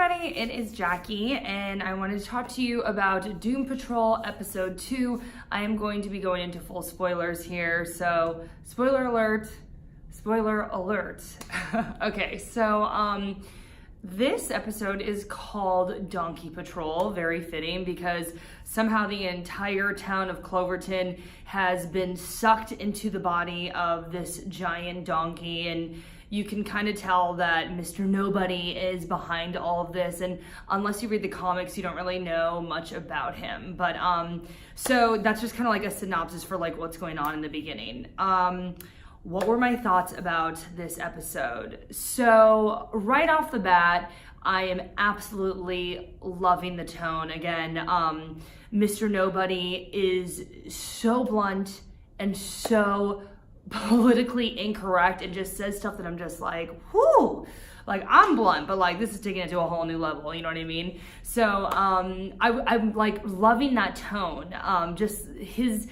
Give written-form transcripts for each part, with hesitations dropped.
everybody, it is Jackie, and I wanted to talk to you about Doom Patrol Episode 2. I am going to be going into full spoilers here, so spoiler alert, spoiler alert. Okay, so this episode is called Donkey Patrol, very fitting because somehow the entire town of Cloverton has been sucked into the body of this giant donkey, and you can kind of tell that Mr. Nobody is behind all of this, and unless you read the comics, you don't really know much about him. But so that's just kind of like a synopsis for like what's going on in the beginning. What were my thoughts about this episode? So right off the bat, I am absolutely loving the tone. Again, Mr. Nobody is so blunt and so politically incorrect and just says stuff that I'm just like, whoo, like I'm blunt, but like this is taking it to a whole new level, you know what I mean? So I'm like loving that tone. Just his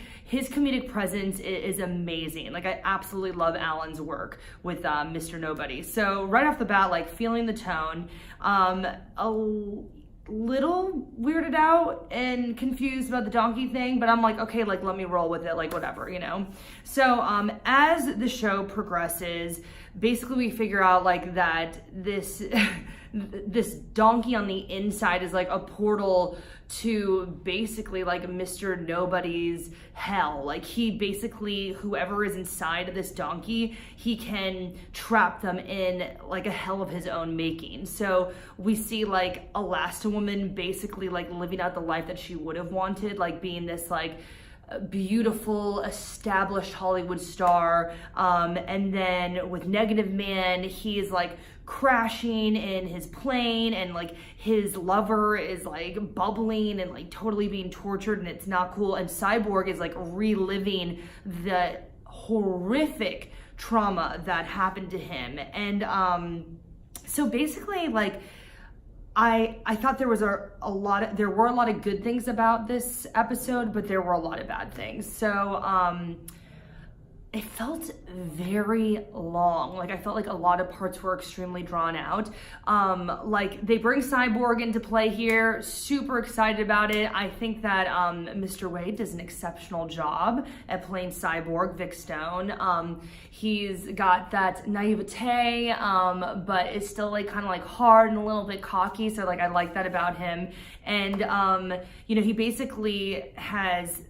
comedic presence is amazing. Like I absolutely love Alan's work with Mr. Nobody. So right off the bat, like feeling the tone, a little weirded out and confused about the donkey thing, but I'm like, okay, like let me roll with it, like whatever, you know? So as the show progresses, basically we figure out like that this this donkey on the inside is like a portal to basically like Mr. Nobody's hell. Like he basically, whoever is inside of this donkey, he can trap them in like a hell of his own making. So we see like Elastiwoman basically like living out the life that she would have wanted, like being this like beautiful established Hollywood star, and then with Negative Man, he's like crashing in his plane, and like his lover is like bubbling and like totally being tortured, and it's not cool. And Cyborg is like reliving the horrific trauma that happened to him. And so basically like I thought there were a lot of good things about this episode, but there were a lot of bad things. So it felt very long. Like I felt like a lot of parts were extremely drawn out. Like they bring Cyborg into play here, super excited about it. I think that Mr. Wade does an exceptional job at playing Cyborg, Vic Stone. He's got that naivete, but is still like kind of like hard and a little bit cocky. So like I like that about him. And you know, he basically has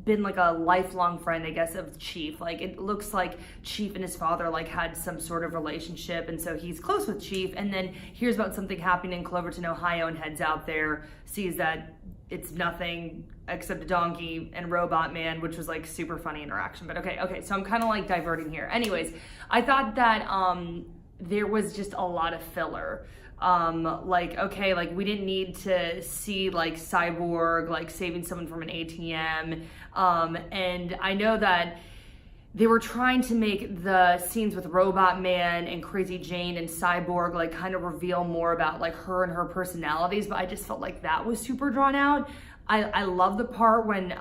been like a lifelong friend, I guess, of Chief. Like it looks like Chief and his father like had some sort of relationship, and so he's close with Chief, and then hears about something happening in Cloverton, Ohio, and heads out there, sees that it's nothing except a donkey and Robotman, which was like super funny interaction. But okay, so I'm kind of like diverting here. Anyways, I thought that there was just a lot of filler. Like, okay, like we didn't need to see like Cyborg like saving someone from an ATM, and I know that they were trying to make the scenes with Robotman and Crazy Jane and Cyborg like kind of reveal more about like her and her personalities, but I just felt like that was super drawn out. I love the part when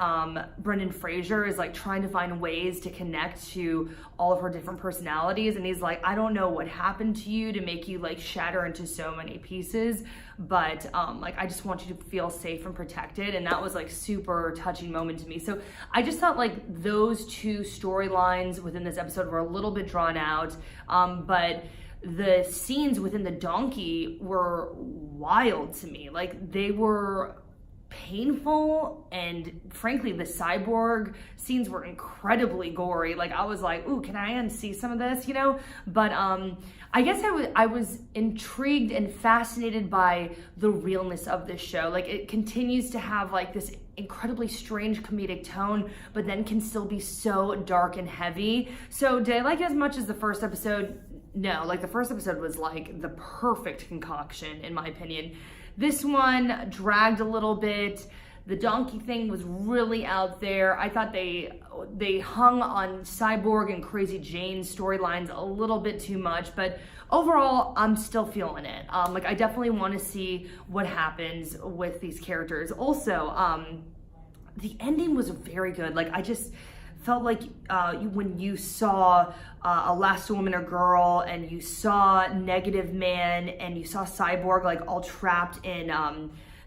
Brendan Fraser is like trying to find ways to connect to all of her different personalities, and he's like, I don't know what happened to you to make you like shatter into so many pieces, but like I just want you to feel safe and protected. And that was like super touching moment to me. So I just thought like those two storylines within this episode were a little bit drawn out, but the scenes within the donkey were wild to me. Like they were painful, and frankly the Cyborg scenes were incredibly gory. Like I was like, ooh, can I unsee some of this, you know? But I guess I was intrigued and fascinated by the realness of this show. Like it continues to have like this incredibly strange comedic tone, but then can still be so dark and heavy. So did I like it as much as the first episode? No, like the first episode was like the perfect concoction in my opinion. This one dragged a little bit. The donkey thing was really out there. I thought they hung on Cyborg and Crazy Jane's storylines a little bit too much, but overall, I'm still feeling it. Like I definitely want to see what happens with these characters. Also, the ending was very good. Like I just felt like when you saw Elastiwoman or Girl, and you saw Negative Man, and you saw Cyborg like all trapped in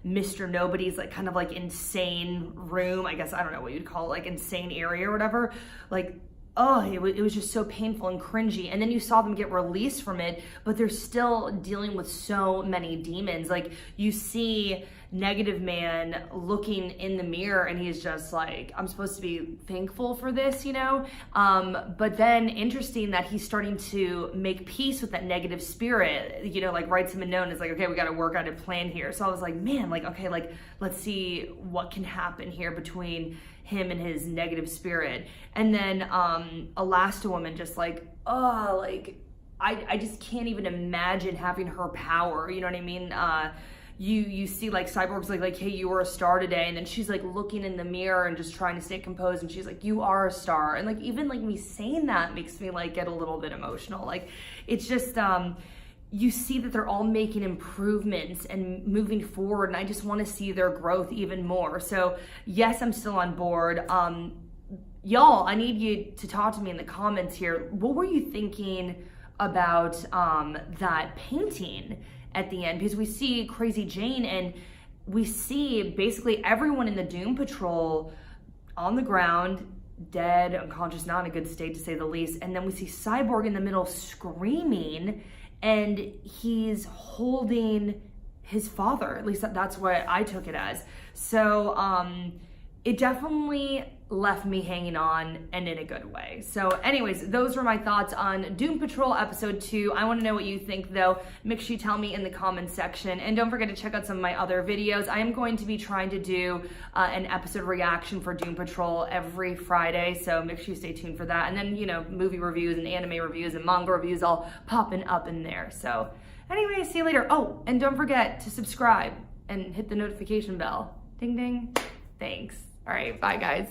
Mr. Nobody's like kind of like insane room, I guess, I don't know what you'd call it, like insane area or whatever, like, oh, it was just so painful and cringy. And then you saw them get released from it, but they're still dealing with so many demons. Like, you see Negative Man looking in the mirror, and he's just like, I'm supposed to be thankful for this, you know? But then interesting that he's starting to make peace with that negative spirit, you know, like writes him a note and is like, okay, we got to work out a plan here. So I was like, man, like, okay, like, let's see what can happen here between him and his negative spirit. And then Elastiwoman just like, oh, like, I just can't even imagine having her power, you know what I mean? You see like Cyborg's like, hey, you were a star today, and then she's like looking in the mirror and just trying to stay composed, and she's like, you are a star. And like, even like me saying that makes me like get a little bit emotional. Like, it's just you see that they're all making improvements and moving forward, and I just want to see their growth even more. So yes, I'm still on board. Y'all, I need you to talk to me in the comments here. What were you thinking about that painting at the end? Because we see Crazy Jane, and we see basically everyone in the Doom Patrol on the ground, dead, unconscious, not in a good state to say the least. And then we see Cyborg in the middle screaming, and he's holding his father. At least that's what I took it as. So it definitely left me hanging on, and in a good way. So anyways, those were my thoughts on Doom Patrol episode 2. I want to know what you think though. Make sure you tell me in the comments section, and don't forget to check out some of my other videos. I am going to be trying to do an episode reaction for Doom Patrol every Friday, so make sure you stay tuned for that. And then, you know, movie reviews and anime reviews and manga reviews all popping up in there. So anyway, see you later. Oh, and don't forget to subscribe and hit the notification bell. Ding ding. Thanks. All right, bye guys.